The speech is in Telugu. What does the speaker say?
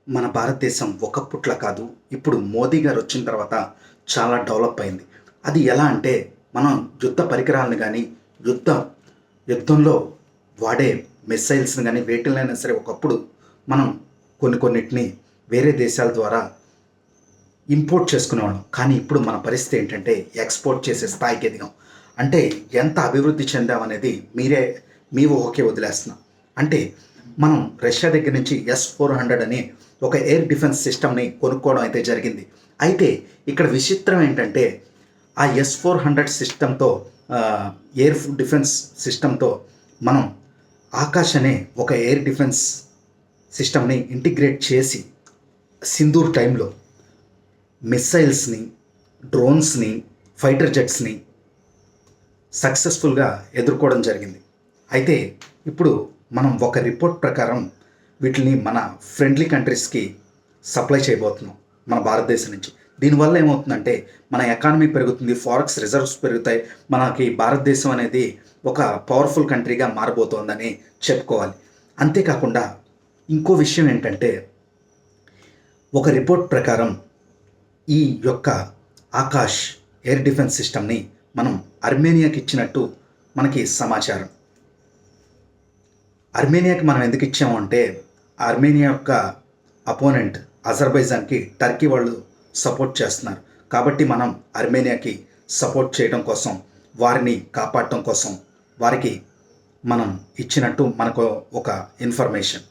మన భారతదేశం ఒకప్పట్లా కాదు. ఇప్పుడు మోదీ గారు వచ్చిన తర్వాత చాలా డెవలప్ అయింది. అది ఎలా అంటే మనం యుద్ధ పరికరాలను గానీ, యుద్ధ యుద్ధంలో వాడే మిస్సైల్స్‌ని గానీ వేటిలనైనా సరే ఒకప్పుడు మనం కొన్నిటిని వేరే దేశాల ద్వారా ఇంపోర్ట్ చేసుకునేవాళ్ళం. కానీ ఇప్పుడు మన పరిస్థితి ఏంటంటే ఎక్స్‌పోర్ట్ చేసే స్థాయికి ఎదిగాం. అంటే ఎంత అభివృద్ధి చెందామనేది మీ ఊహకే వదిలేస్తున్నా. అంటే మనం రష్యా దగ్గర నుంచి S-400 అని ఒక ఎయిర్ డిఫెన్స్ సిస్టమ్‌ని కొనుక్కోవడం అయితే జరిగింది. అయితే ఇక్కడ విచిత్రం ఏంటంటే ఆ S-400 సిస్టమ్‌తో ఎయిర్ డిఫెన్స్ సిస్టమ్‌తో మనం ఆకాష్ అనే ఒక ఎయిర్ డిఫెన్స్ సిస్టమ్‌ని ఇంటిగ్రేట్ చేసి సింధూర్ టైంలో మిస్సైల్స్‌ని, డ్రోన్స్‌ని, ఫైటర్ జెట్స్‌ని సక్సెస్ఫుల్‌గా ఎదుర్కోవడం జరిగింది. అయితే ఇప్పుడు మనం ఒక రిపోర్ట్ ప్రకారం వీటిని మన ఫ్రెండ్లీ కంట్రీస్‌కి సప్లై చేయబోతున్నాం మన భారతదేశం నుంచి. దీనివల్ల ఏమవుతుందంటే మన ఎకానమీ పెరుగుతుంది, ఫారెక్స్ రిజర్వ్స్ పెరుగుతాయి. మనకి భారతదేశం అనేది ఒక పవర్‌ఫుల్ కంట్రీగా మారబోతోందని చెప్పుకోవాలి. అంతేకాకుండా ఇంకో విషయం ఏంటంటే ఒక రిపోర్ట్ ప్రకారం ఈ యొక్క ఆకాష్ ఎయిర్ డిఫెన్స్ సిస్టమ్‌ని మనం అర్మేనియాకి ఇచ్చినట్టు మనకి సమాచారం. అర్మేనియాకి మనం ఎందుకు ఇచ్చాము అంటే అర్మేనియా యొక్క అపోనెంట్ అజర్బైజాన్‌కి టర్కీ వాళ్ళు సపోర్ట్ చేస్తున్నారు. కాబట్టి మనం అర్మేనియాకి సపోర్ట్ చేయడం కోసం, వారిని కాపాడటం కోసం వారికి మనం ఇచ్చినట్టు మనకు ఒక ఇన్ఫర్మేషన్.